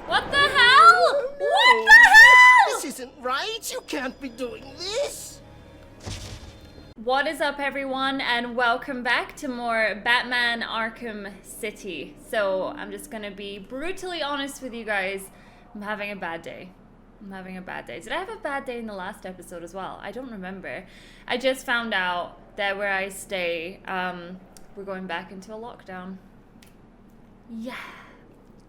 What the hell? What the hell? This isn't right. You can't be doing this. What is up, everyone, and welcome back to more Batman Arkham City. So I'm just gonna be brutally honest with you guys. I'm having a bad day. Did I have a bad day in the last episode as well? I don't remember. I just found out that where I stay, we're going back into a lockdown. Yeah.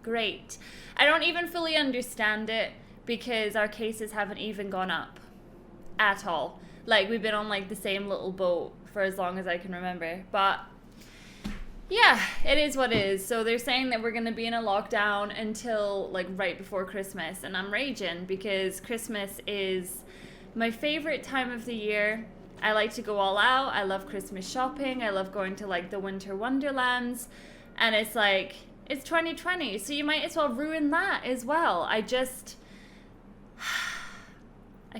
Great. I don't even fully understand it because our cases haven't even gone up at all. Like, we've been on like the same little boat for as long as I can remember. But yeah, it is what it is. So they're saying that we're going to be in a lockdown until like right before Christmas. And I'm raging because Christmas is my favorite time of the year. I like to go all out. I love Christmas shopping. I love going to like the winter wonderlands. And it's like, it's 2020, so you might as well ruin that as well. I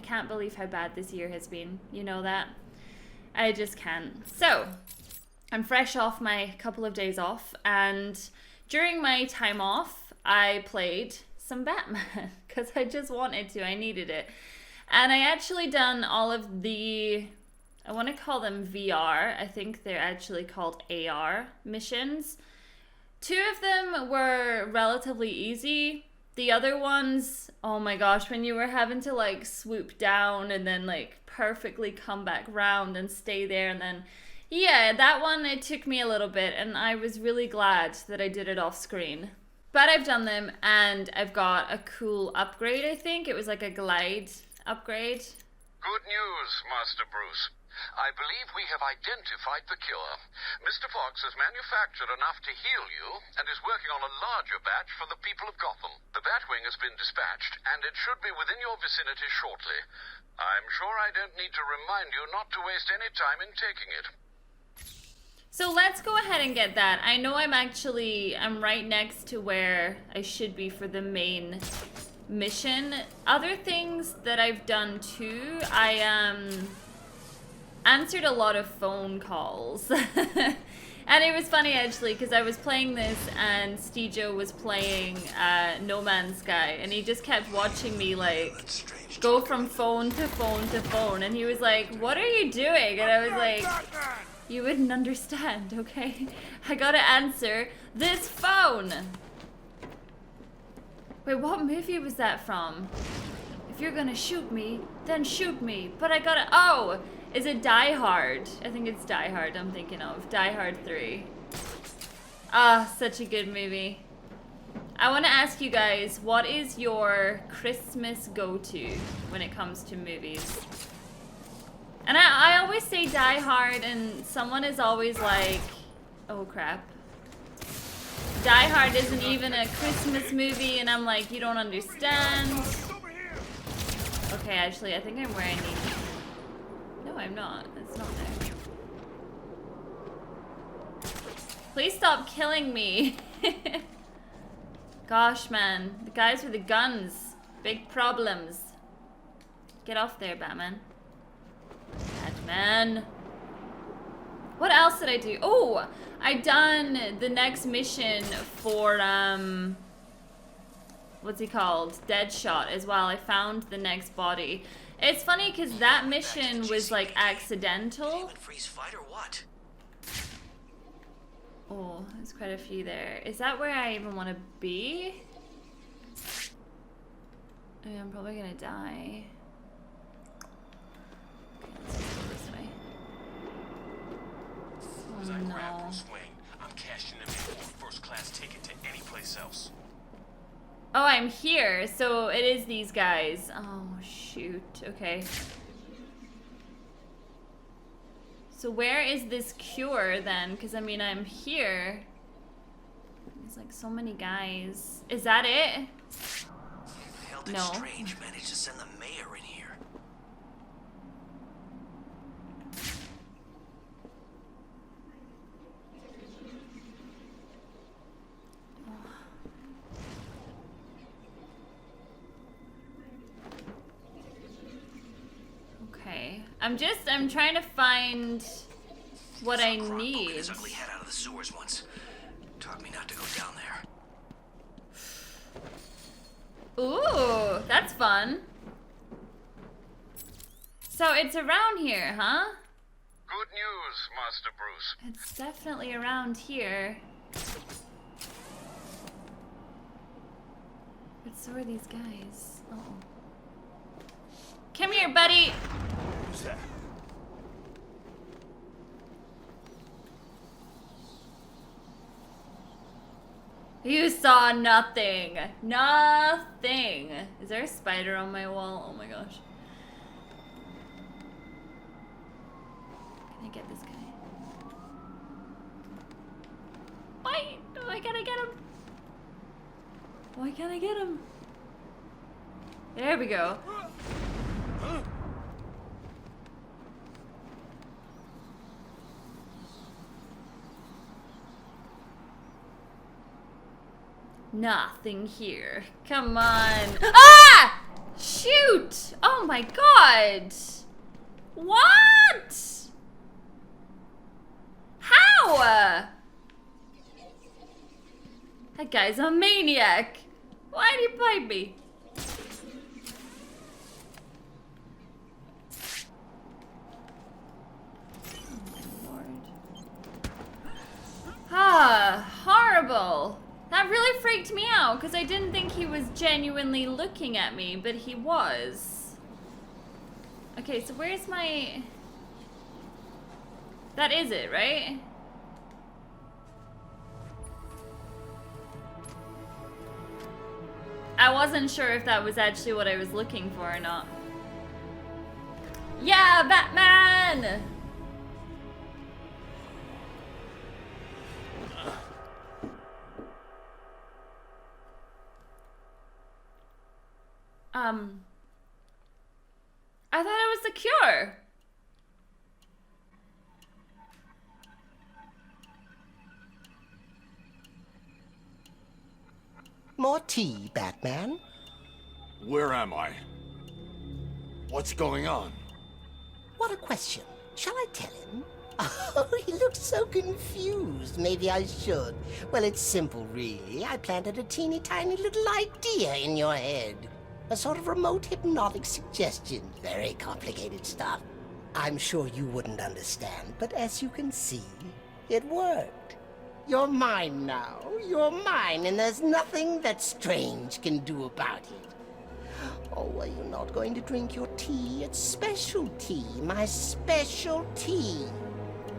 can't believe how bad this year has been. You know that? I just can't. So, I'm fresh off my couple of days off, and during my time off, I played some Batman, because I just wanted to. I needed it. And I actually done all of the, I want to call them VR. I think they're actually called AR missions. 2 of them were relatively easy. The other ones, oh my gosh, when you were having to like swoop down and then like perfectly come back round and stay there, and then yeah, that one, it took me a little bit, and I was really glad that I did it off screen. But I've done them, and I've got a cool upgrade. I think it was like a glide upgrade. Good news, Master Bruce. I believe we have identified the cure. Mr. Fox has manufactured enough to heal you and is working on a larger batch for the people of Gotham. The Batwing has been dispatched, and it should be within your vicinity shortly. I'm sure I don't need to remind you not to waste any time in taking it. So let's go ahead and get that. I know I'm right next to where I should be for the main mission. Other things that I've done too, I answered a lot of phone calls. And it was funny actually, because I was playing this and Stejo was playing No Man's Sky, and he just kept watching me like go from phone to phone to phone, and he was like, "What are you doing?" And I was like, "You wouldn't understand, okay? I gotta answer this phone." Wait, what movie was that from? If you're gonna shoot me, then shoot me. But I gotta, oh! Is it Die Hard? I think it's Die Hard I'm thinking of. Die Hard 3. Ah, such a good movie. I want to ask you guys, what is your Christmas go-to when it comes to movies? And I always say Die Hard, and someone is always like, oh crap. Die Hard isn't even a Christmas movie, and I'm like, you don't understand. Okay, actually, I think I'm where I need to. No, I'm not. It's not there. Please stop killing me. Gosh, man. The guys with the guns. Big problems. Get off there, Batman. Batman. What else did I do? Oh, I done the next mission for, what's he called? Deadshot as well. I found the next body. It's funny because that mission was like accidental. Freeze fight or what? Oh, there's quite a few there. Is that where I even want to be? I'm probably gonna die. Okay, let's just go this way. Oh no. I'm cashing in for a first-class ticket to any place else. Oh, I'm here, so it is these guys. Oh, shoot. Okay. So where is this cure, then? Because, I mean, I'm here. There's, like, so many guys. Is that it? Hell, that No. Strange managed to send the mayor in here. I'm trying to find what I need. His ugly head out of the sewers once. Taught me not to go down there. Ooh, that's fun. So it's around here, huh? Good news, Master Bruce. It's definitely around here. But so are these guys. Uh-oh. Come here, buddy. Who's that? You saw nothing. Nothing. Is there a spider on my wall? Oh my gosh. Can I get this guy? Why? Why can't I get him? Why can't I get him? There we go. Nothing here. Come on. Ah! Shoot! Oh my god! What? How? That guy's a maniac. Why did he bite me? Oh my lord. Ah, horrible. That really freaked me out because I didn't think he was genuinely looking at me, but he was. Okay, so where's my... That is it, right? I wasn't sure if that was actually what I was looking for or not. Yeah, Batman! I thought it was the cure. More tea, Batman? Where am I? What's going on? What a question. Shall I tell him? Oh, he looks so confused. Maybe I should. Well, it's simple, really. I planted a teeny tiny little idea in your head. A sort of remote hypnotic suggestion. Very complicated stuff. I'm sure you wouldn't understand, but as you can see, it worked. You're mine now. You're mine, and there's nothing that Strange can do about it. Oh, are you not going to drink your tea? It's special tea. My special tea.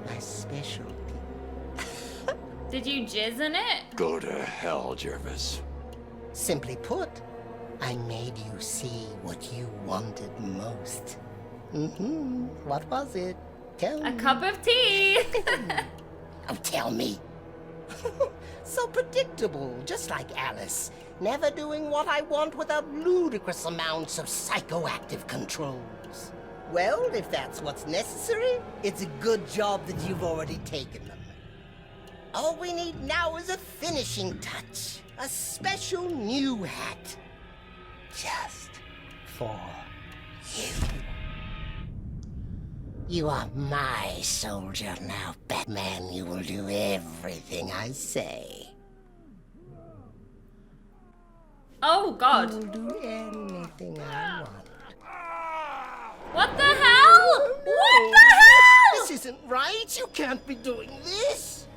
My special tea. Did you jizz in it? Go to hell, Jervis. Simply put, I made you see what you wanted most. What was it? Tell me. A cup of tea. Oh, tell me. So predictable, just like Alice. Never doing what I want without ludicrous amounts of psychoactive controls. Well, if that's what's necessary, it's a good job that you've already taken them. All we need now is a finishing touch. A special new hat. Just for you. You are my soldier now, Batman. You will do everything I say. Oh You god. will do anything I want. What the hell? What the hell? This isn't right. You can't be doing this.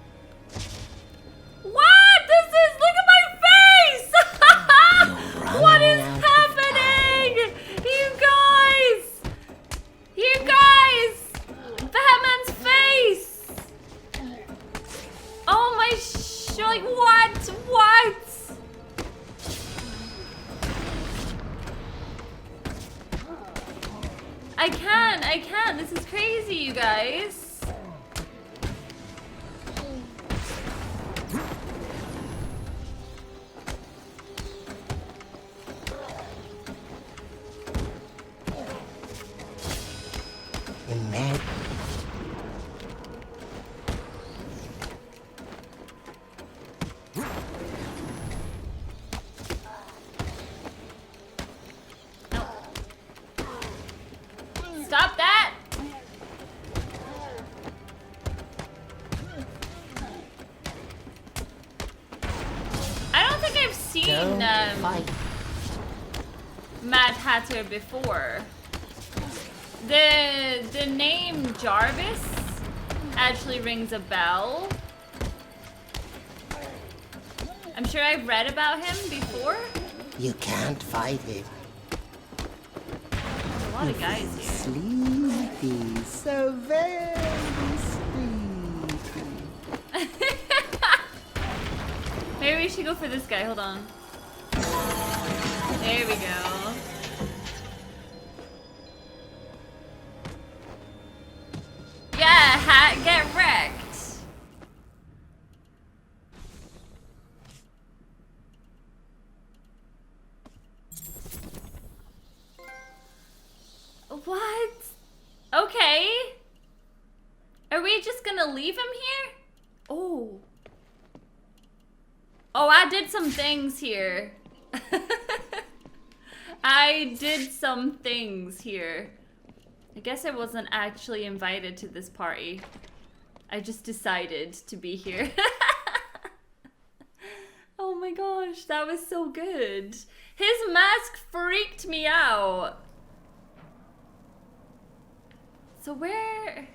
What? This is... Look at my face! You're What running is out of happening? You guys! You guys! Batman's face! Oh my like what? What? I can't. This is crazy, you guys. Imagine. Stop that! I don't think I've seen Don't fight. Mad Hatter before. The name Jarvis actually rings a bell. I'm sure I've read about him before. You can't fight it. There's a lot of guys here. Sleepy, so very sleepy. Maybe we should go for this guy. Hold on. There we go. Yeah, hat, get wrecked. What? Okay. Are we just gonna leave him here? Oh. Oh, I did some things here. I did some things here. I guess I wasn't actually invited to this party. I just decided to be here. Oh my gosh, that was so good. His mask freaked me out. So where...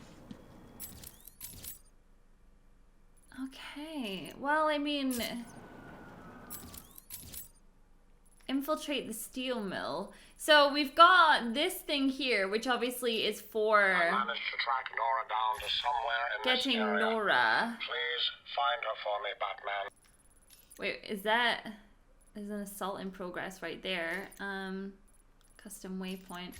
Okay, well, I mean... Infiltrate the steel mill. So we've got this thing here, which obviously is for... I managed to track Nora down to somewhere in getting this area. Nora. Please find her for me, Batman. Wait, is that... There's an assault in progress right there. Custom waypoint.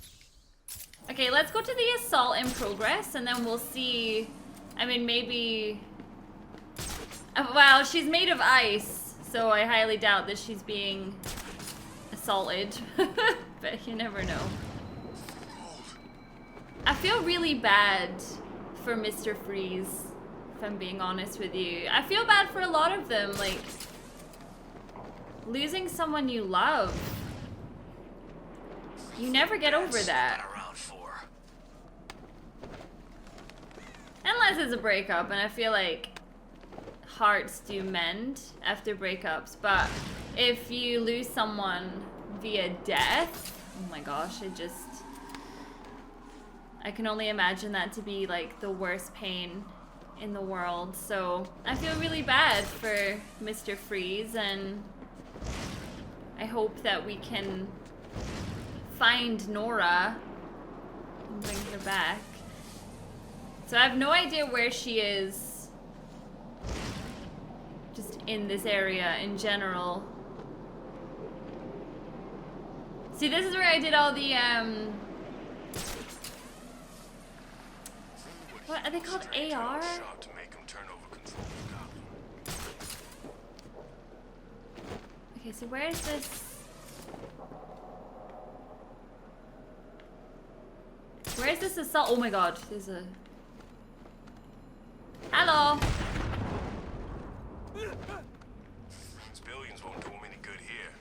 Okay, let's go to the assault in progress and then we'll see... I mean, maybe... Well, she's made of ice, so I highly doubt that she's being assaulted. But you never know. I feel really bad for Mr. Freeze, if I'm being honest with you. I feel bad for a lot of them, like... Losing someone you love. You never get over that. Unless it's a breakup, and I feel like hearts do mend after breakups. But if you lose someone via death, oh my gosh, I can only imagine that to be like the worst pain in the world. So I feel really bad for Mr. Freeze, and I hope that we can find Nora and bring her back. So I have no idea where she is, just in this area in general. See, this is where I did all the, what are they called, AR? Okay, so where is this? Where is this assault? Oh my god, there's a... Hello! Civilians won't do them any good here.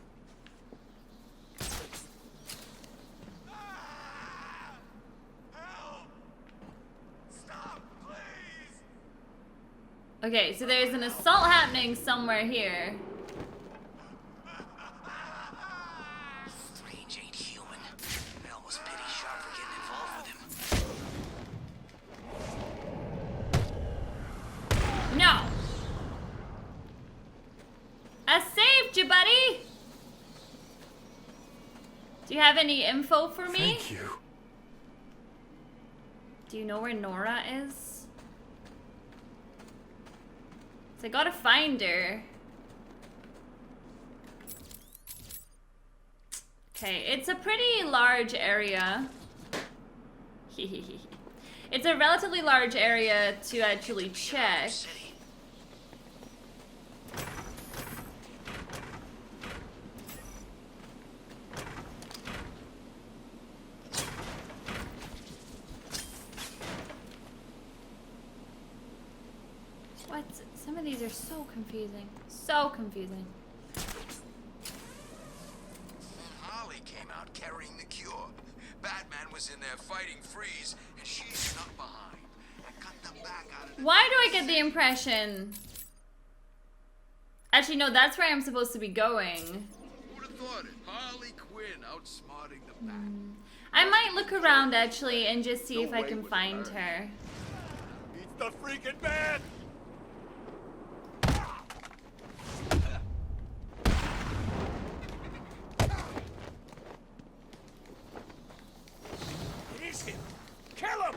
Help! Stop, please! Okay, so there's an assault happening somewhere here. Strange ain't human. I almost pity Sharp for getting involved with him. No! I saved you, buddy! Do you have any info for me? Thank you. Do you know where Nora is? So I gotta find her. Okay, it's a pretty large area. It's a relatively large area to actually check. What? Some of these are so confusing. So confusing. Harley came out carrying the cure. Batman was in there fighting Freeze, and she snuck behind and cut them back out of the... Why do I get the impression... Actually, no, that's where I'm supposed to be going. Who'd have thought it? Harley Quinn, outsmarting the bat. I might look around actually and just see if I can find her. It's the freaking man! It is him. Kill him.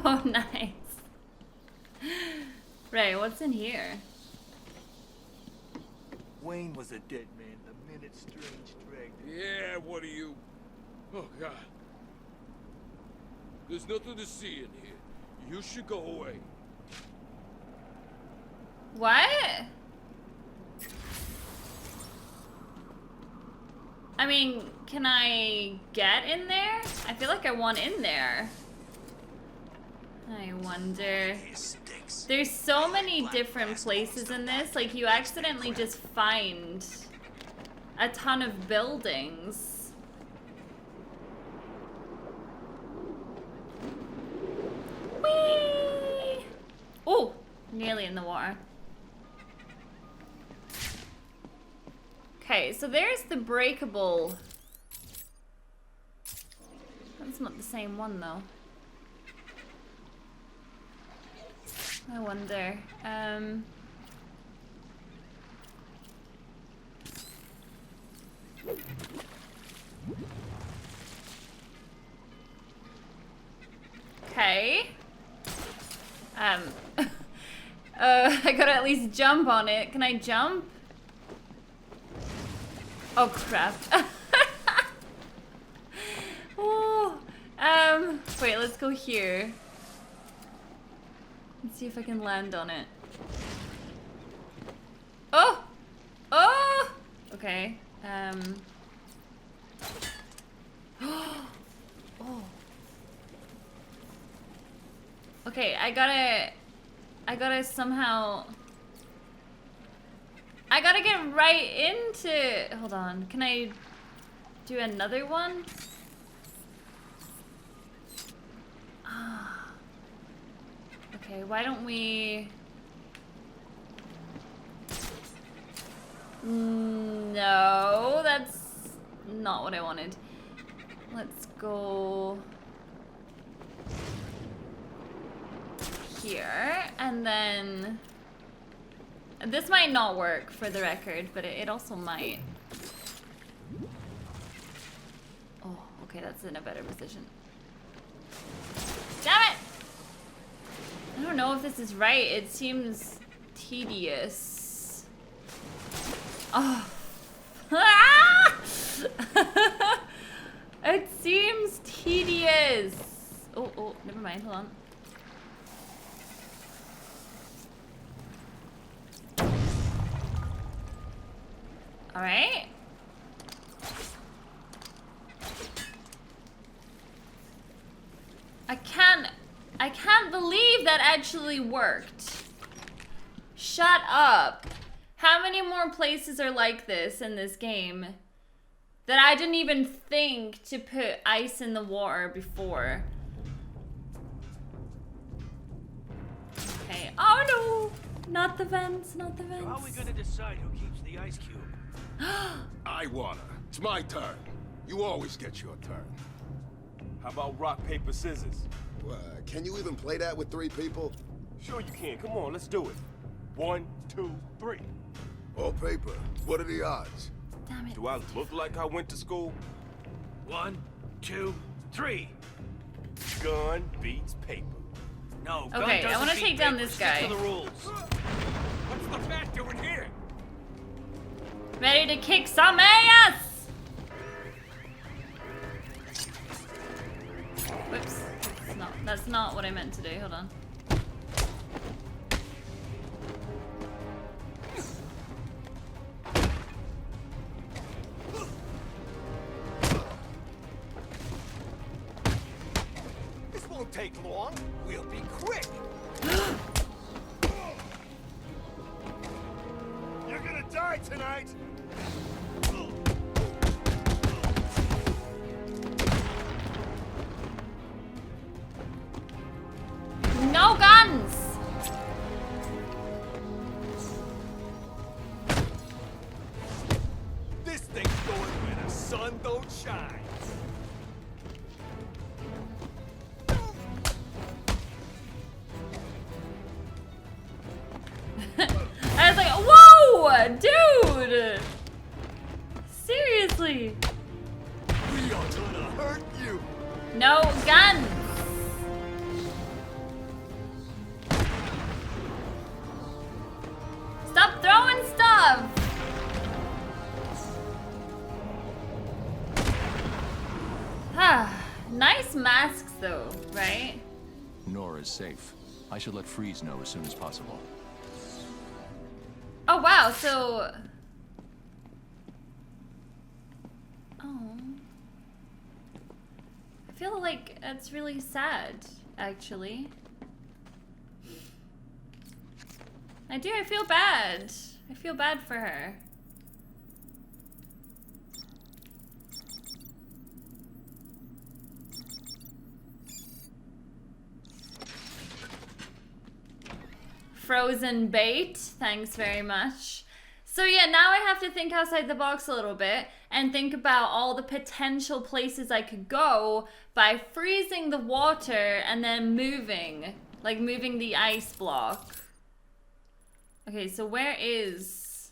Oh, nice. Right, what's in here? Wayne was a dead man the minute Strange dragged him. Yeah, what are you? Oh, God. There's nothing to see in here. You should go away. What? I mean, can I get in there? I feel like I want in there. I wonder. There's so many different places in this. Like, you accidentally just find a ton of buildings. Whee! Oh, nearly in the water. Okay, so there's the breakable. That's not the same one, though. I wonder. Okay. I gotta at least jump on it. Can I jump? Oh crap. Oh, wait, let's go here. Let's see if I can land on it. Oh! Oh! Okay. Oh. Okay, I gotta somehow... I gotta get right into... Hold on, can I do another one? Okay, why don't we... No, that's not what I wanted. Let's go here, and then... This might not work for the record, but it also might. Oh, okay, that's in a better position. Damn it! I don't know if this is right. It seems tedious. Oh. It seems tedious. Oh, never mind. Hold on. All right. I can't believe that actually worked. Shut up. How many more places are like this in this game that I didn't even think to put ice in the water before? Okay. Oh no! Not the vents, not the vents. How are we gonna decide who keeps the ice cube? I wanna. It's my turn. You always get your turn. How about rock, paper, scissors? Can you even play that with 3 people? Sure you can. Come on, let's do it. 1, 2, 3. Or paper. What are the odds? Damn it. Do I look like I went to school? 1, 2, 3. Gun beats paper. No, gun Okay, I doesn't wanna beat take down paper. this Stick guy. to the rules. What's the bat doing here? Ready to kick some ass! Whoops. That's not what I meant to do. Hold on. This won't take long. We'll be quick. You're gonna die tonight. don't shine. I was like, whoa, dude! Seriously. We are gonna hurt you. No guns. Stop throwing stuff. Ah, nice masks though, right? Nora is safe. I should let Freeze know as soon as possible. Oh wow, so... Oh. I feel like that's really sad, actually. I do, I feel bad. I feel bad for her. Frozen bait, thanks very much. So yeah, now I have to think outside the box a little bit and think about all the potential places I could go by freezing the water and then moving, like moving the ice block. Okay, so where is...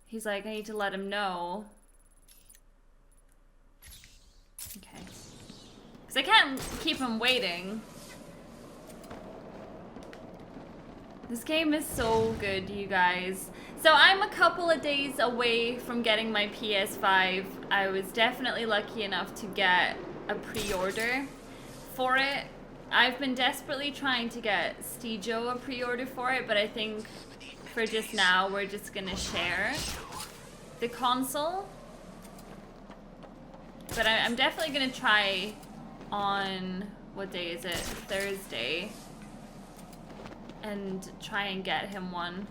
He's like, I need to let him know. Okay. Because I can't keep him waiting. This game is so good, you guys. So I'm a couple of days away from getting my PS5. I was definitely lucky enough to get a pre-order for it. I've been desperately trying to get Stijo a pre-order for it, but I think for just now, we're just gonna share the console. But I'm definitely gonna try on, what day is it? Thursday. And try and get him one.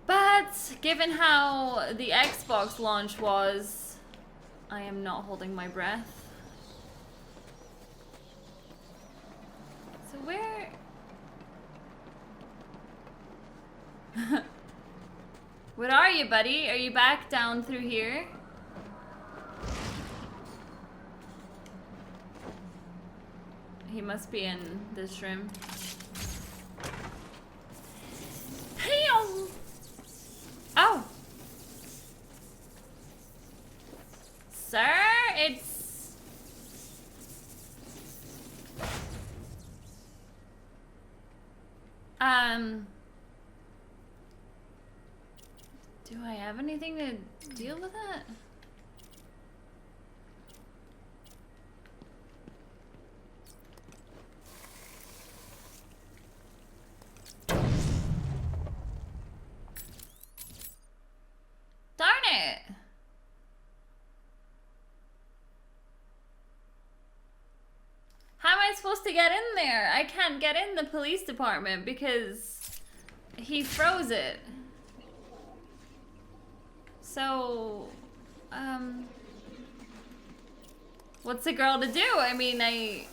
But given how the Xbox launch was, I am not holding my breath. So where... What are you, buddy? Are you back down through here? He must be in this room. Hey! Oh! Sir, it's... Do I have anything to deal with that? Darn it! How am I supposed to get in there? I can't get in the police department because he froze it. So, what's a girl to do? I mean, I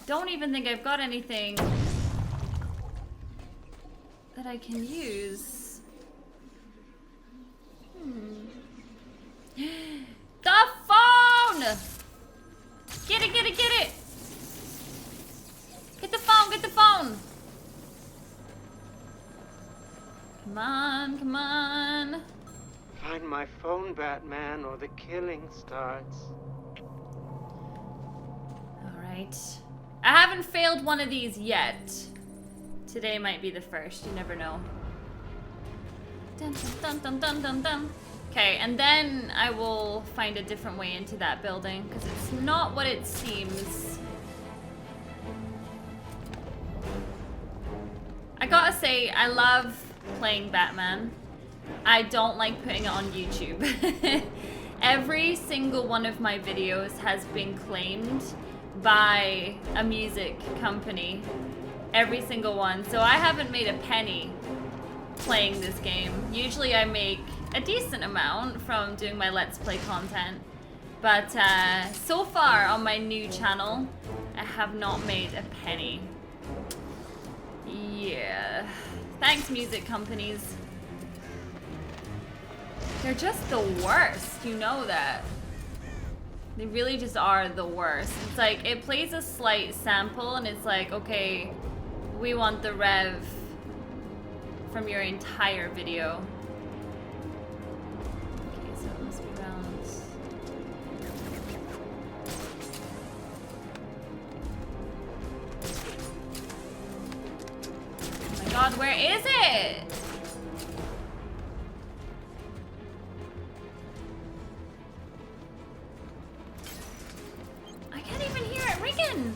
don't even think I've got anything that I can use. The phone! Get it, get it, get it! Get the phone, get the phone! Come on, come on. Find my phone, Batman, or the killing starts. Alright. I haven't failed one of these yet. Today might be the first, you never know. Dun dun dun dun dun dun dun. Okay, and then I will find a different way into that building, because it's not what it seems. I gotta say, I love playing Batman. I don't like putting it on YouTube. Every single one of my videos has been claimed by a music company. Every single one. So I haven't made a penny playing this game. Usually I make a decent amount from doing my Let's Play content. But so far on my new channel, I have not made a penny. Yeah. Thanks, music companies. They're just the worst, you know that. They really just are the worst. It's like, it plays a slight sample and it's like, okay, we want the rev from your entire video. Okay, so it must be around. Oh my god, where is it? I can't even hear it ringing.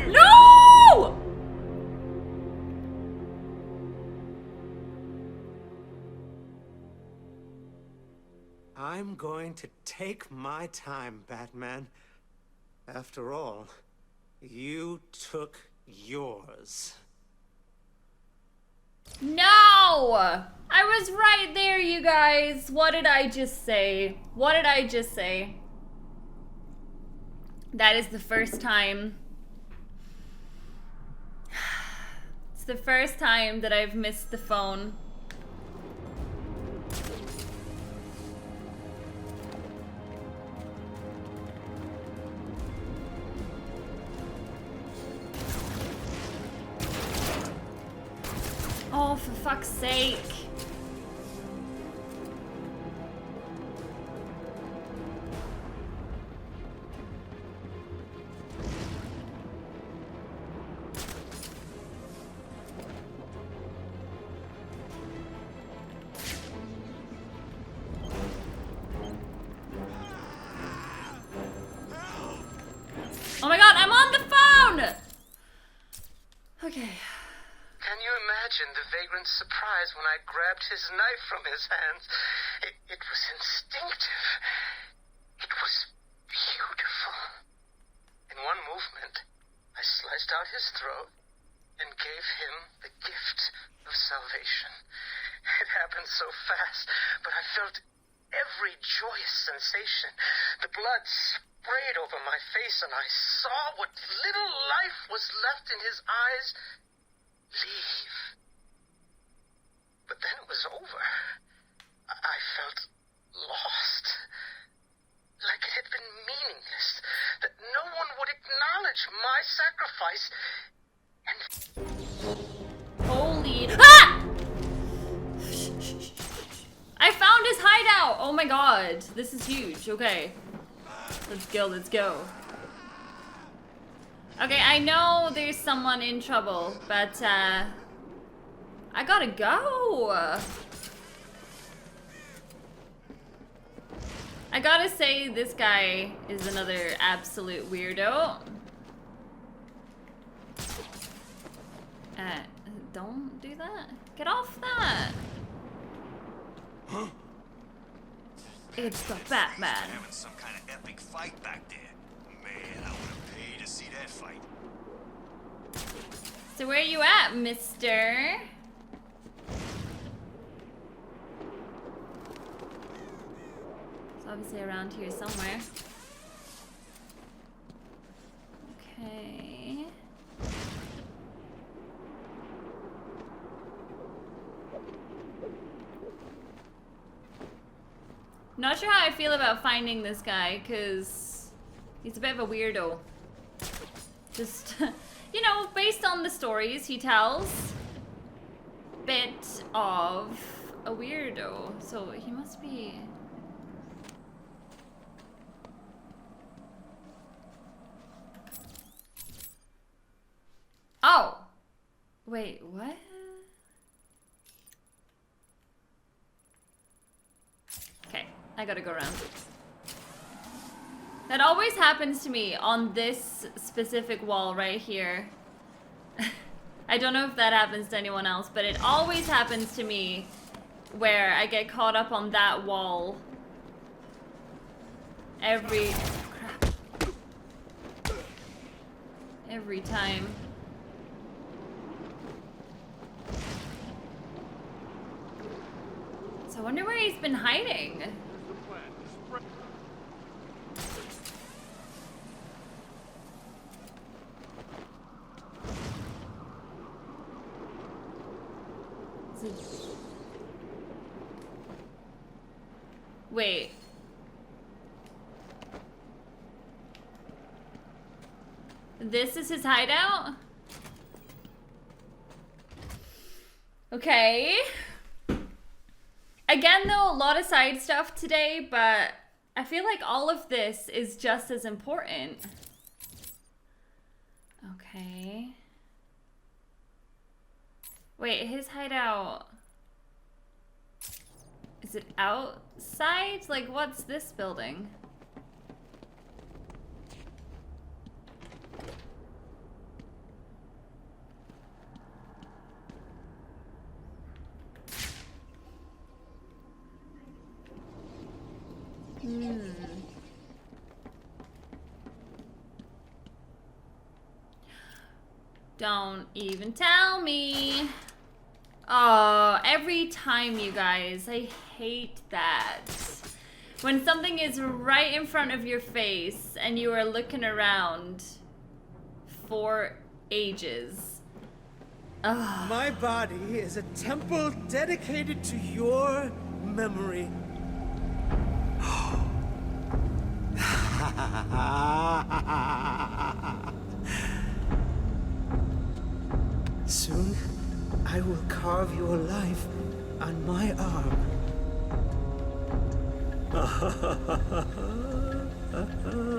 No! I'm going to take my time, Batman. After all, you took yours. No! I was right there, you guys. What did I just say? What did I just say? That is the first time. It's the first time that I've missed the phone. Oh, for fuck's sake. Oh my god, I'm on the phone! Okay. Can you imagine the vagrant's surprise when I grabbed his knife from his hands? It was instinctive. It was beautiful. In one movement, I sliced out his throat and gave him the gift of salvation. It happened so fast, but I felt every joyous sensation. The blood sprayed over my face, and I saw what little life was left in his eyes leave. But then it was over. I felt lost. Like it had been meaningless. That no one would acknowledge my sacrifice. And... Holy... Ah! I found his hideout! Oh my god. This is huge. Okay. Let's go, let's go. Okay, I know there's someone in trouble, but I gotta go. I gotta say, this guy is another absolute weirdo. Don't do that. Get off that. Huh? It's the Batman. Having some kind of epic fight back there. Man, I would have paid to see that fight. So where you at, mister? It's obviously around here somewhere. Okay. Not sure how I feel about finding this guy, because he's a bit of a weirdo. Just, you know, based on the stories he tells, bit of a weirdo. So he must be... Oh! Wait, what? Okay, I gotta go around. That always happens to me on this specific wall right here. I don't know if that happens to anyone else, but it always happens to me where I get caught up on that wall. Every time. So wonder where he's been hiding. Wait. This is his hideout? Okay. Again, though, a lot of side stuff today, but I feel like all of this is just as important. Okay. Wait, his hideout... Is it outside? Like, what's this building? Don't even tell me. Oh, every time, you guys. I hate that. When something is right in front of your face and you are looking around for ages. Ugh. My body is a temple dedicated to your memory. Soon, I will carve your life on my arm.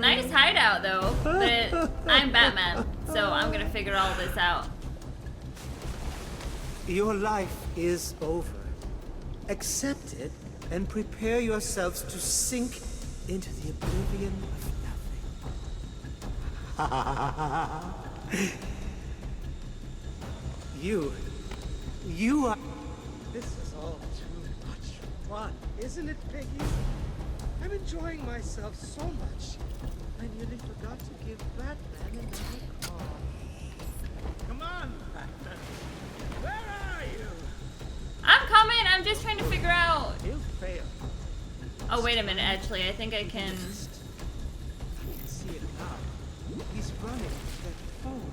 Nice hideout, though. But I'm Batman, so I'm gonna figure all this out. Your life is over. Accept it and prepare yourselves to sink into the oblivion of nothing. You are... This is all too much fun, isn't it, Piggy? I'm enjoying myself so much. I nearly forgot to give Batman another call. Come on, Batman. Where are you? I'm coming. I'm just trying to figure out. He'll fail. Oh, wait a minute. Actually, I think I can. I can see it now. He's running with that phone,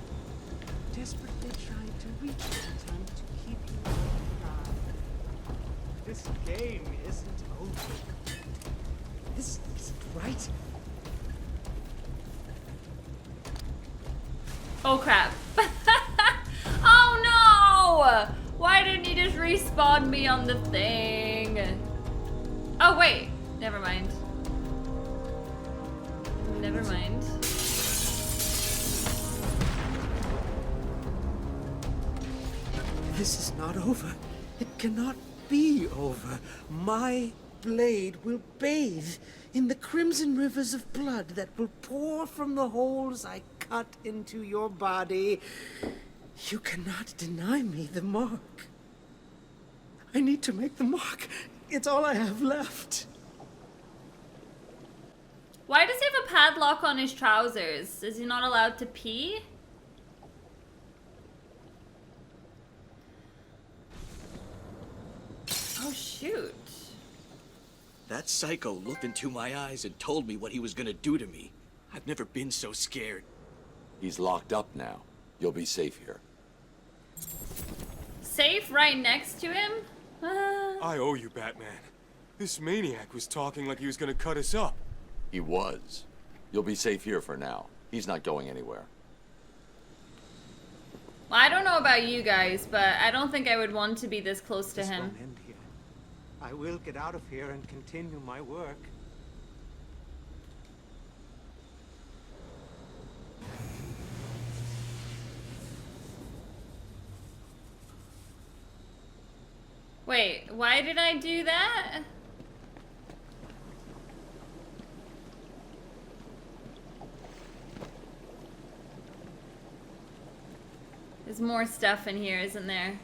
desperately trying to reach you in time to keep you alive. This game isn't over. This isn't right. Oh, crap. Oh, no! Why didn't you just respawn me on the thing? Oh, wait. Never mind. Never mind. This is not over. It cannot be over. My blade will bathe in the crimson rivers of blood that will pour from the holes I cut into your body. You cannot deny me the mark. I need to make the mark. It's all I have left. Why does he have a padlock on his trousers? Is he not allowed to pee? Oh, shoot. That psycho looked into my eyes and told me what he was gonna do to me. I've never been so scared. He's locked up now. You'll be safe here. Safe right next to him? I owe you, Batman. This maniac was talking like he was gonna cut us up. He was. You'll be safe here for now. He's not going anywhere. Well, I don't know about you guys, but I don't think I would want to be this close to him. Won't end here. I will get out of here and continue my work. Wait, why did I do that? There's more stuff in here, isn't there?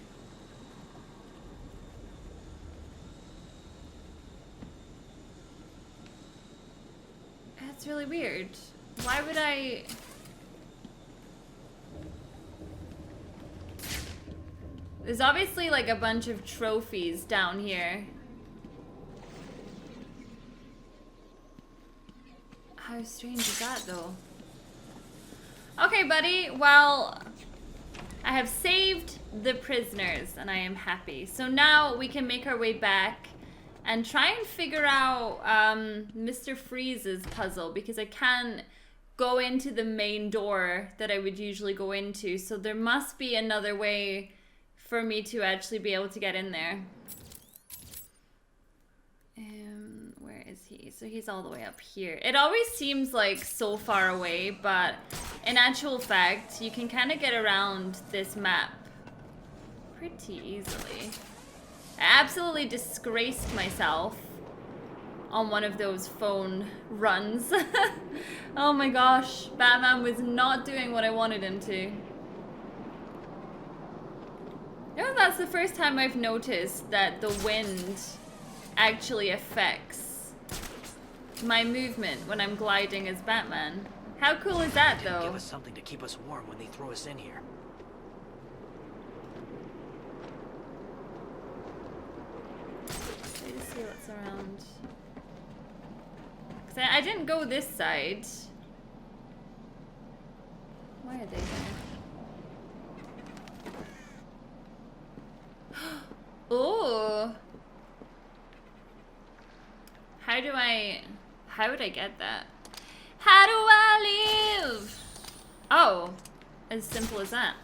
That's really weird. Why would I... There's obviously like a bunch of trophies down here. How strange is that, though? Okay, buddy. Well, I have saved the prisoners, and I am happy. So now we can make our way back and try and figure out Mr. Freeze's puzzle, because I can't go into the main door that I would usually go into. So there must be another way for me to actually be able to get in there. Where is he? So he's all the way up here. It always seems like so far away, but in actual fact, you can kind of get around this map pretty easily. I absolutely disgraced myself on one of those phone runs. Oh my gosh, Batman was not doing what I wanted him to. You know, that's the first time I've noticed that the wind actually affects my movement when I'm gliding as Batman. How cool is that, though? Give us something to keep us warm when they throw us in here. Let's see what's around. 'Cause I didn't go this side. Why are they there? Oh. How would I get that? How do I live? Oh, as simple as that.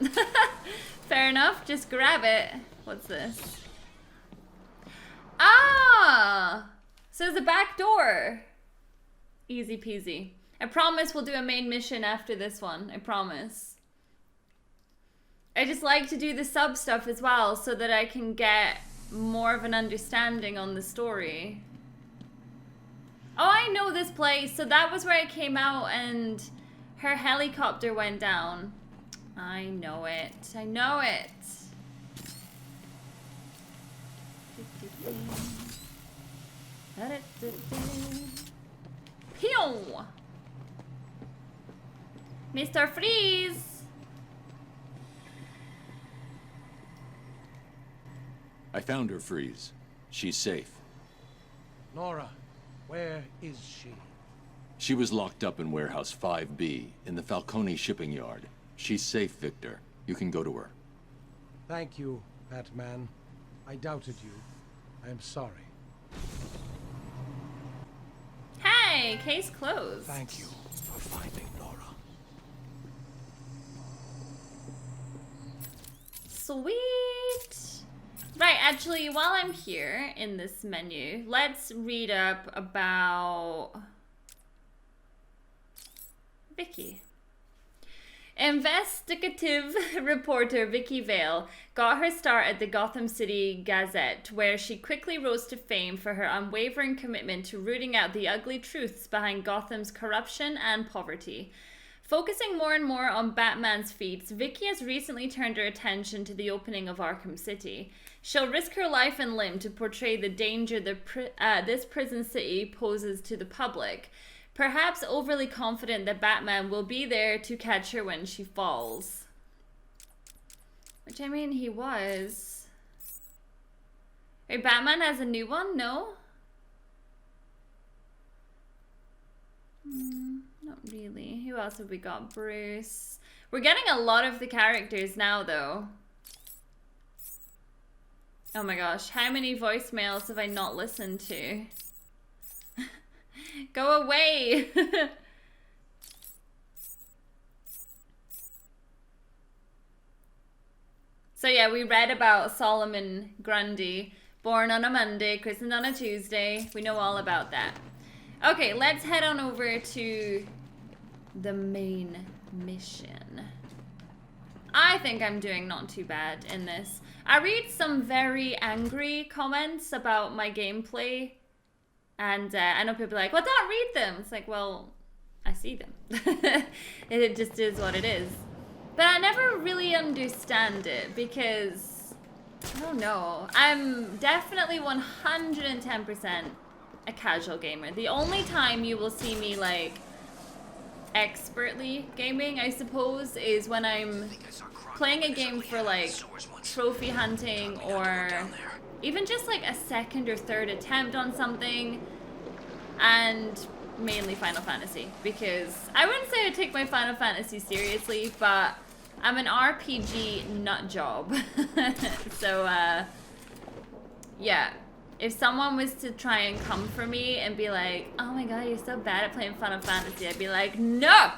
Fair enough, just grab it. What's this? Ah! So there's a back door. Easy peasy. I promise we'll do a main mission after this one. I promise. I just like to do the sub stuff as well so that I can get more of an understanding on the story. Oh, I know this place. So that was where I came out and her helicopter went down. I know it. I know it. Pew! Mr. Freeze! I found her, Freeze. She's safe. Nora, where is she? She was locked up in warehouse 5B in the Falcone shipping yard. She's safe, Victor. You can go to her. Thank you, Batman. I doubted you. I am sorry. Hey, case closed. Thank you for finding Nora. Sweet. Right, actually, while I'm here in this menu, let's read up about Vicky. Investigative reporter Vicky Vale got her start at the Gotham City Gazette, where she quickly rose to fame for her unwavering commitment to rooting out the ugly truths behind Gotham's corruption and poverty. Focusing more and more on Batman's feats, Vicky has recently turned her attention to the opening of Arkham City. She'll risk her life and limb to portray the danger this prison city poses to the public, perhaps overly confident that Batman will be there to catch her when she falls. Which, I mean, he was. Wait, Batman has a new one? No? Not really. Who else have we got? Bruce. We're getting a lot of the characters now, though. Oh my gosh, how many voicemails have I not listened to? Go away! So yeah, we read about Solomon Grundy, born on a Monday, christened on a Tuesday. We know all about that. Okay, let's head on over to the main mission. I think I'm doing not too bad in this. I read some very angry comments about my gameplay, and I know people are like, well, don't read them. It's like, well, I see them. It just is what it is. But I never really understand it because, I don't know. I'm definitely 110% a casual gamer. The only time you will see me, like, expertly gaming, I suppose, is when I'm playing a game for, like, trophy hunting or even just, like, a second or third attempt on something. And mainly Final Fantasy, because I wouldn't say I take my Final Fantasy seriously, but I'm an RPG nut job. So, yeah. If someone was to try and come for me and be like, oh my god, you're so bad at playing Final Fantasy, I'd be like, no!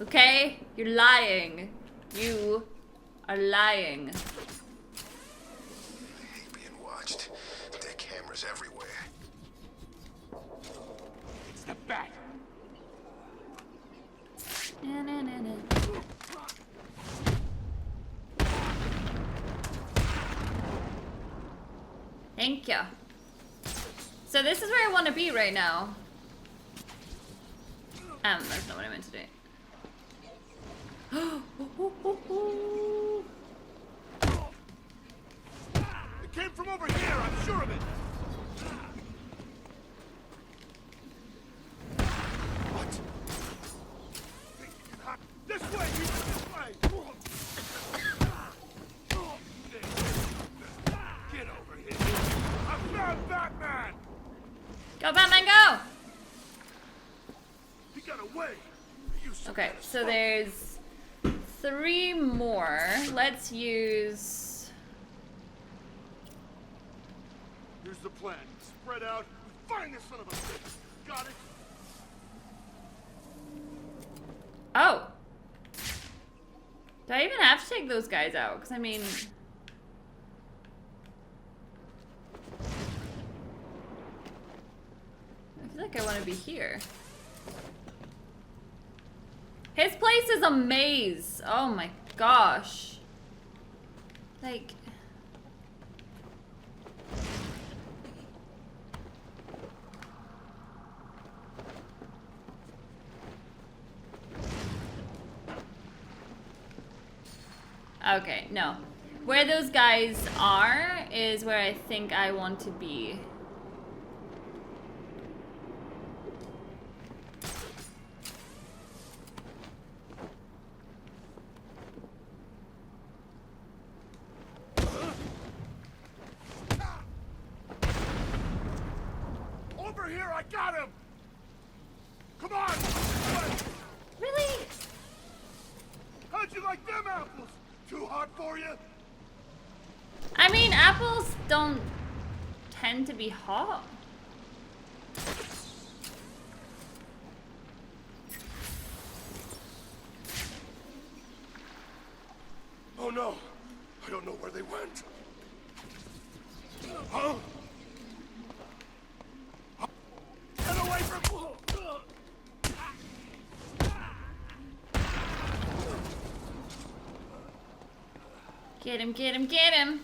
Okay? You're lying. You are lying. I hate being watched. There are cameras everywhere. It's the bat. Na, na, na, na. Thank you. So this is where I want to be right now. That's not what I meant to do. It came from over here, I'm sure of it. What? This way, this way. Get over here. I found Batman. Go, Batman, go! He got away. Okay, so there's 3 more. Let's use... Here's the plan. Spread out. Find this son of a bitch. Got it? Oh! Do I even have to take those guys out? Because, I mean... I feel like I want to be here. His place is a maze. Oh my gosh. Like... Okay, no. Where those guys are is where I think I want to be. Over here, I got him! Come on! Really? How'd you like them apples? Too hot for you? I mean, apples don't tend to be hot. Oh no! I don't know where they went. Huh? Get away from... Get him, get him, get him!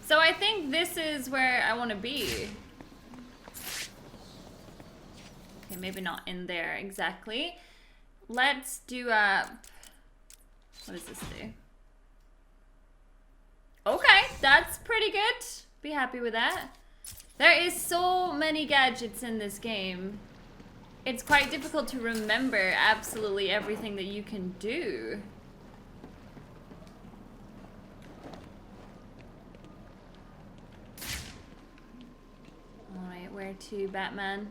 So I think this is where I want to be. Okay, maybe not in there exactly. Let's do a... What does this do? Okay, that's pretty good. Be happy with that. There is so many gadgets in this game. It's quite difficult to remember absolutely everything that you can do. Alright, where to, Batman?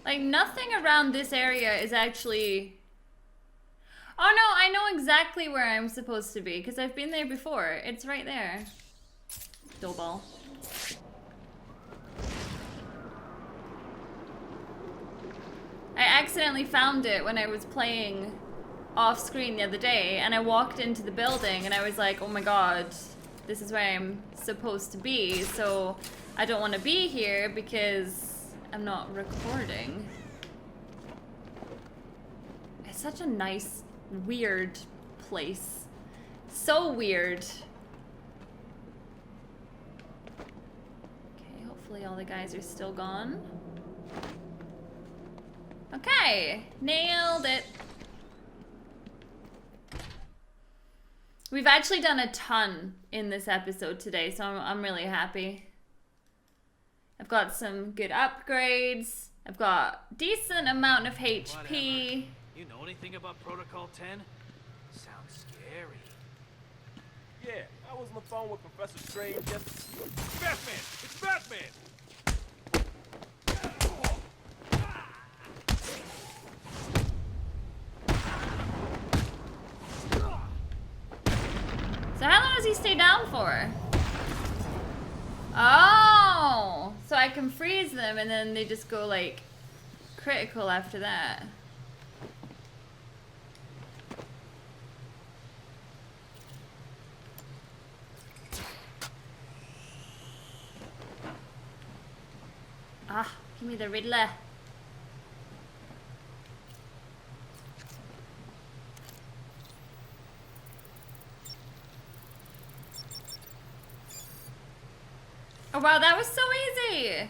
Like, nothing around this area is actually... Oh no, I know exactly where I'm supposed to be, because I've been there before. It's right there. Dough ball. I accidentally found it when I was playing off screen the other day, and I walked into the building and I was like, oh my god, this is where I'm supposed to be, so I don't want to be here because I'm not recording. It's such a nice, weird place. So weird. Okay, hopefully all the guys are still gone. Okay, nailed it. We've actually done a ton in this episode today, so I'm really happy. I've got some good upgrades. I've got decent amount of HP. Whatever. You know anything about Protocol 10? Sounds scary. Yeah, I was on the phone with Professor Strange yesterday. Batman! It's Batman! So how long does he stay down for? Oh, so I can freeze them and then they just go like critical after that. Ah, give me the Riddler. Oh wow, that was so easy!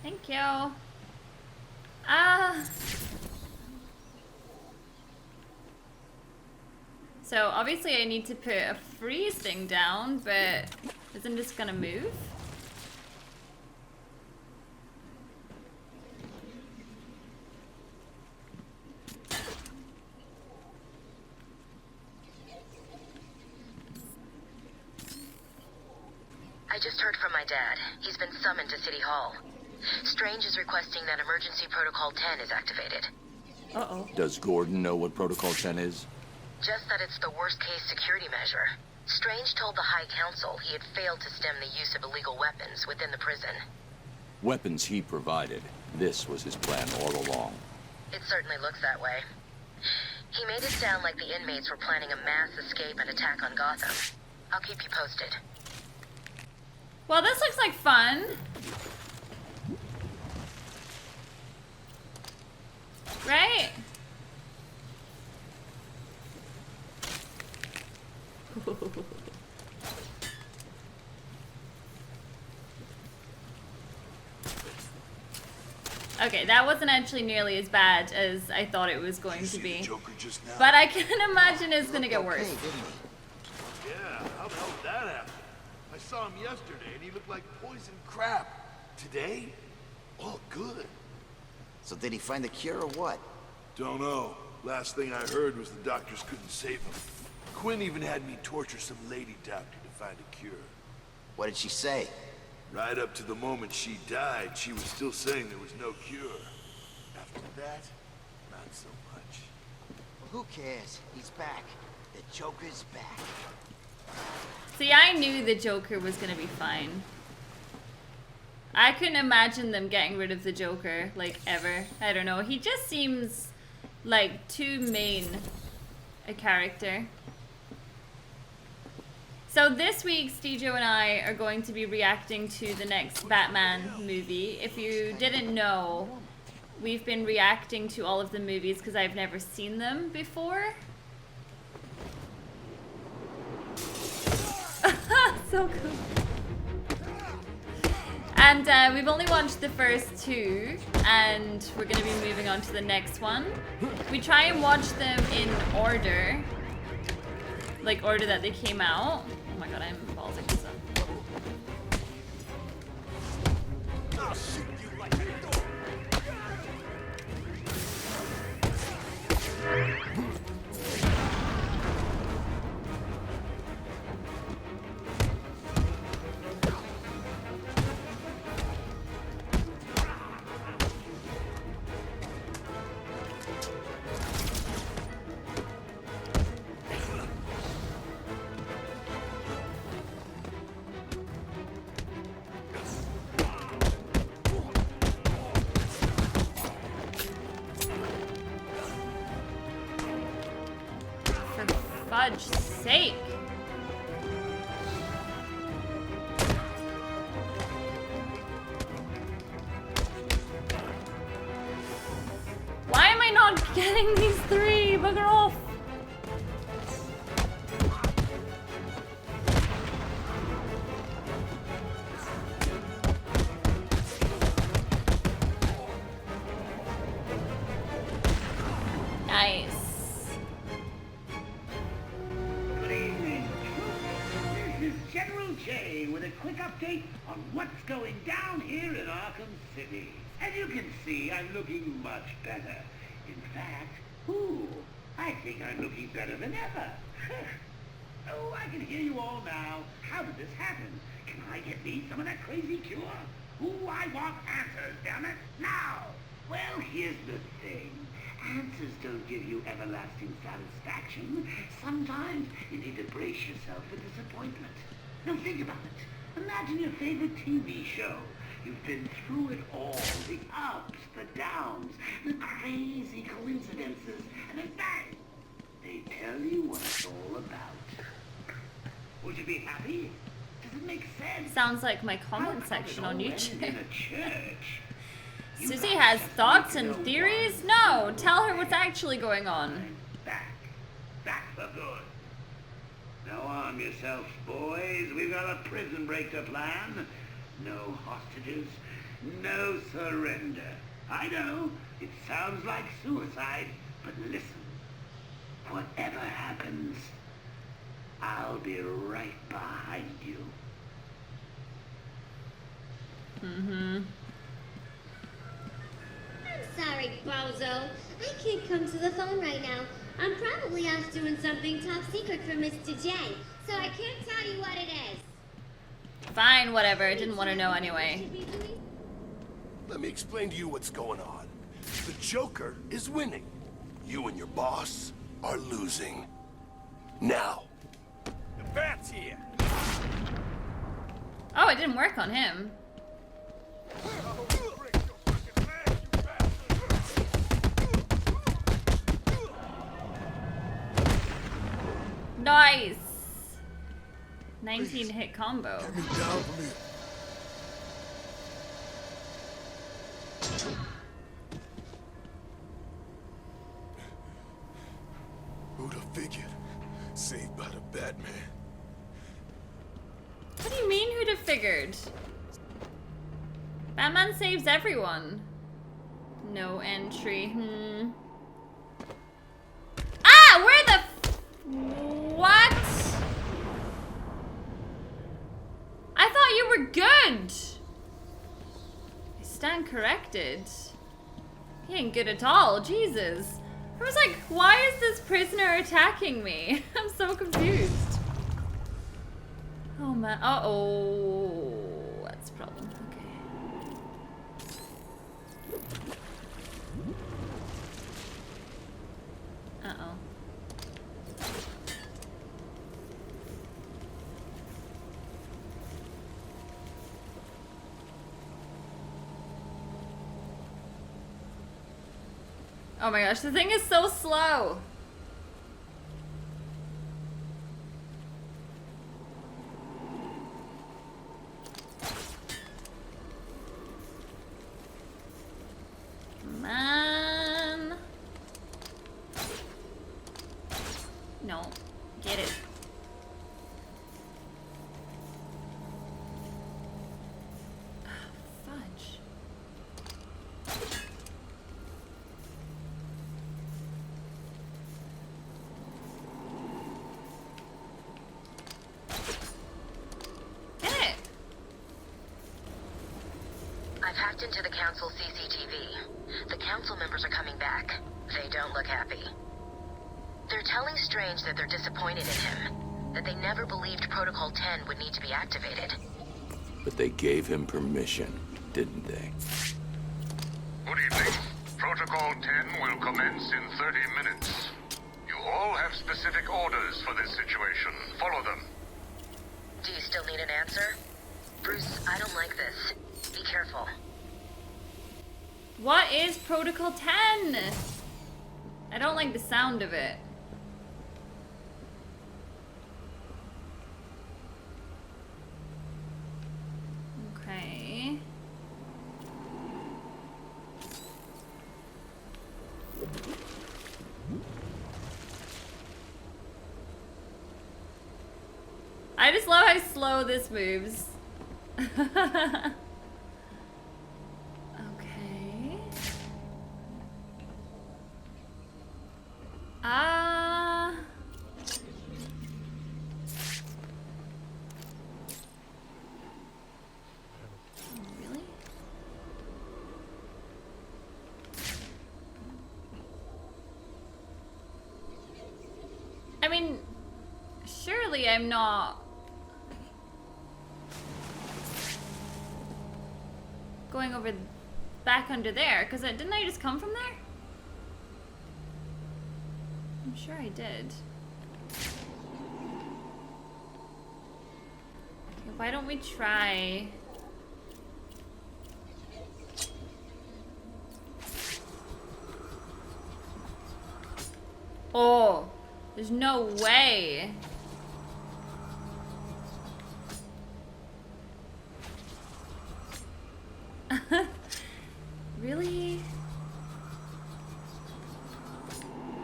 Thank you. Ah. So obviously I need to put a freeze thing down, but isn't this gonna move? I just heard from my dad. He's been summoned to City Hall. Strange is requesting that Emergency Protocol 10 is activated. Uh-oh. Does Gordon know what Protocol 10 is? Just that it's the worst-case security measure. Strange told the High Council he had failed to stem the use of illegal weapons within the prison. Weapons he provided. This was his plan all along. It certainly looks that way. He made it sound like the inmates were planning a mass escape and attack on Gotham. I'll keep you posted. Well, this looks like fun. Right? Okay, that wasn't actually nearly as bad as I thought it was going to be. But I can imagine it's gonna get worse. Yeah, how the hell did that happen? I saw him yesterday and he looked like poison crap. Today? All good. So did he find the cure or what? Don't know. Last thing I heard was the doctors couldn't save him. Quinn even had me torture some lady doctor to find a cure. What did she say? Right up to the moment she died, she was still saying there was no cure. After that, not so much. Well, who cares? He's back. The Joker's back. See, I knew the Joker was gonna be fine. I couldn't imagine them getting rid of the Joker, like, ever. I don't know. He just seems like too main a character. So this week, Stejo and I are going to be reacting to the next Batman movie. If you didn't know, we've been reacting to all of the movies because I've never seen them before. So cool. And we've only watched the first two, and we're going to be moving on to the next one. We try and watch them in order, like order that they came out. Oh my god, I'm ballsing this up. I'll shoot you like a dog. Fudge's sake. Why am I not getting these three? Bugger off. Nice. General J with a quick update on what's going down here in Arkham City. And you can see I'm looking much better. In fact, I think I'm looking better than ever. Oh, I can hear you all now. How did this happen? Can I get me some of that crazy cure? I want answers, damn it, now! Well, here's the thing. Answers don't give you everlasting satisfaction. Sometimes you need to brace yourself for disappointment. Now think about it. Imagine your favorite TV show. You've been through it all. The ups, the downs, the crazy coincidences, and then bang! They tell you what it's all about. Would you be happy? Does it make sense? Sounds like my comment section on YouTube. In a church. Suzy has thoughts and theories? No, tell her what's actually going on. Back for good. Now arm yourselves, boys. We've got a prison break to plan. No hostages, no surrender. I know, it sounds like suicide, but listen. Whatever happens, I'll be right behind you. Mm-hmm. I'm sorry, Bozo. I can't come to the phone right now. I'm probably off doing something top secret for Mr. J, so I can't tell you what it is. Fine, whatever. I didn't want to know anyway. Let me explain to you what's going on. The Joker is winning. You and your boss are losing. Now. The bat's here. Oh, it didn't work on him. Nice. 19 hit combo. Get me down from here. Who'd have figured? Saved by the Batman. What do you mean, who'd have figured? Batman saves everyone. No entry. Ah! Where the what? I thought you were good. I stand corrected. He ain't good at all. Jesus. I was like, why is this prisoner attacking me? I'm so confused. Oh man. Uh-oh. That's a problem. Okay. Uh-oh. Oh my gosh, the thing is so slow. Man. No, get it. Fudge. I've hacked into the council CCTV. The council members are coming back. They don't look happy. They're telling Strange that they're disappointed in him, that they never believed Protocol 10 would need to be activated. But they gave him permission, didn't they? Good evening. Protocol 10 will commence in 30 minutes. You all have specific orders for this situation. Follow them. Do you still need an answer? Bruce, I don't like this. Be careful. What is Protocol 10? I don't like the sound of it. Okay. I just love how slow this moves. Okay. Really? mean, surely I'm not going over back under there, because didn't I just come from there? I'm sure I did. Okay, why don't we try... Oh, there's no way. Really?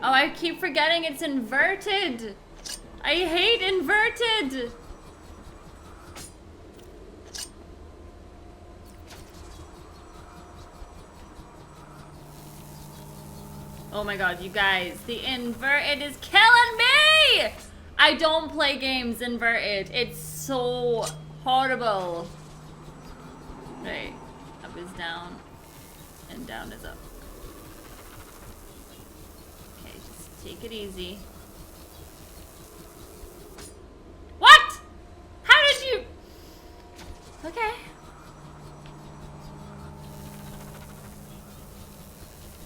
Oh, I keep forgetting it's inverted. I hate inverted. Oh my god, you guys, the inverted is killing me! I don't play games inverted. It's so horrible. Right, up is down, and down is up. Okay, just take it easy. What? How did you? Okay.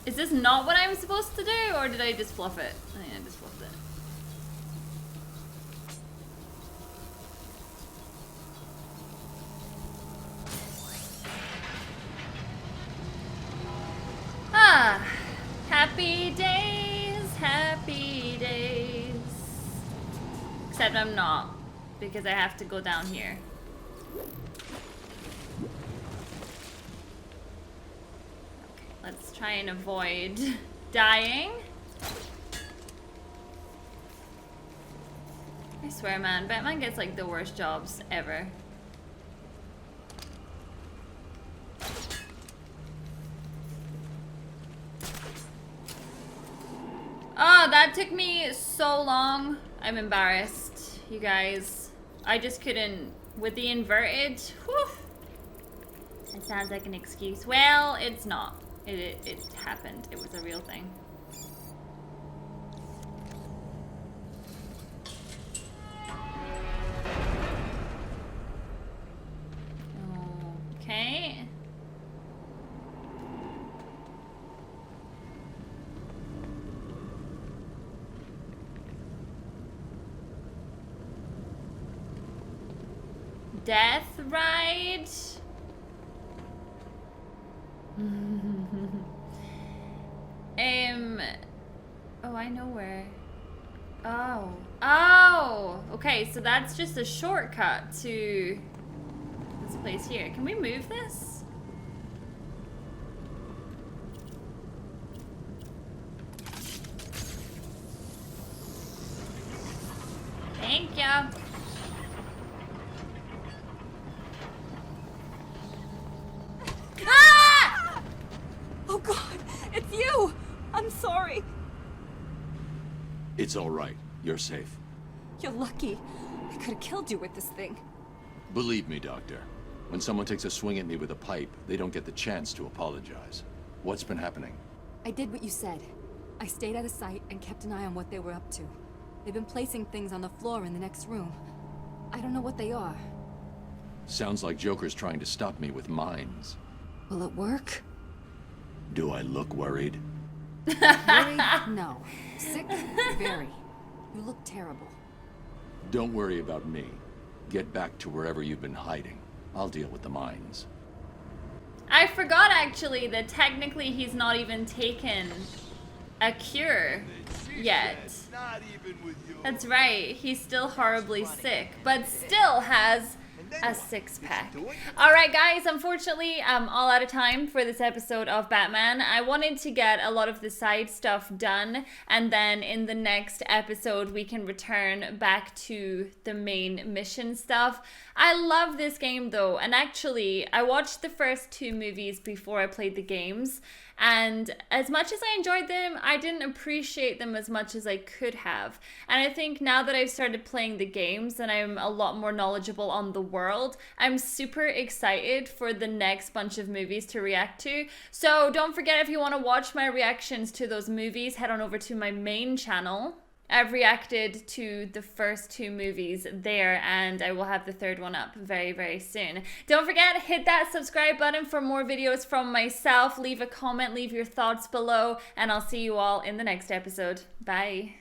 Is this not what I'm supposed to do, or did I just fluff it? I think I just fluffed it. Ah, happy days, happy days. Except I'm not, because I have to go down here. Let's try and avoid dying. I swear, man, Batman gets like the worst jobs ever. Oh, that took me so long. I'm embarrassed, you guys. I just couldn't, with the inverted, whew. It sounds like an excuse. Well, it's not. It happened. It was a real thing. Okay. Death ride. Oh, I know where. Oh, okay, so that's just a shortcut to this place here. Can we move this? Thank you. Ah! Oh God, it's you! I'm sorry. It's all right. You're safe. You're lucky. I could have killed you with this thing. Believe me, Doctor. When someone takes a swing at me with a pipe, they don't get the chance to apologize. What's been happening? I did what you said. I stayed out of sight and kept an eye on what they were up to. They've been placing things on the floor in the next room. I don't know what they are. Sounds like Joker's trying to stop me with mines. Will it work? Do I look worried? Worried? No. Sick? Very. You look terrible. Don't worry about me. Get back to wherever you've been hiding. I'll deal with the mines. I forgot actually that technically he's not even taken a cure yet. That's right, he's still horribly sick, but still has a six-pack. Alright guys, unfortunately I'm all out of time for this episode of Batman. I wanted to get a lot of the side stuff done, and then in the next episode we can return back to the main mission stuff. I love this game though, and actually I watched the first two movies before I played the games, and as much as I enjoyed them, I didn't appreciate them as much as I could have. And I think now that I've started playing the games and I'm a lot more knowledgeable on the world, I'm super excited for the next bunch of movies to react to. So don't forget, if you want to watch my reactions to those movies, head on over to my main channel. I've reacted to the first 2 movies there, and I will have the 3rd one up very, very soon. Don't forget, hit that subscribe button for more videos from myself. Leave a comment, leave your thoughts below, and I'll see you all in the next episode. Bye.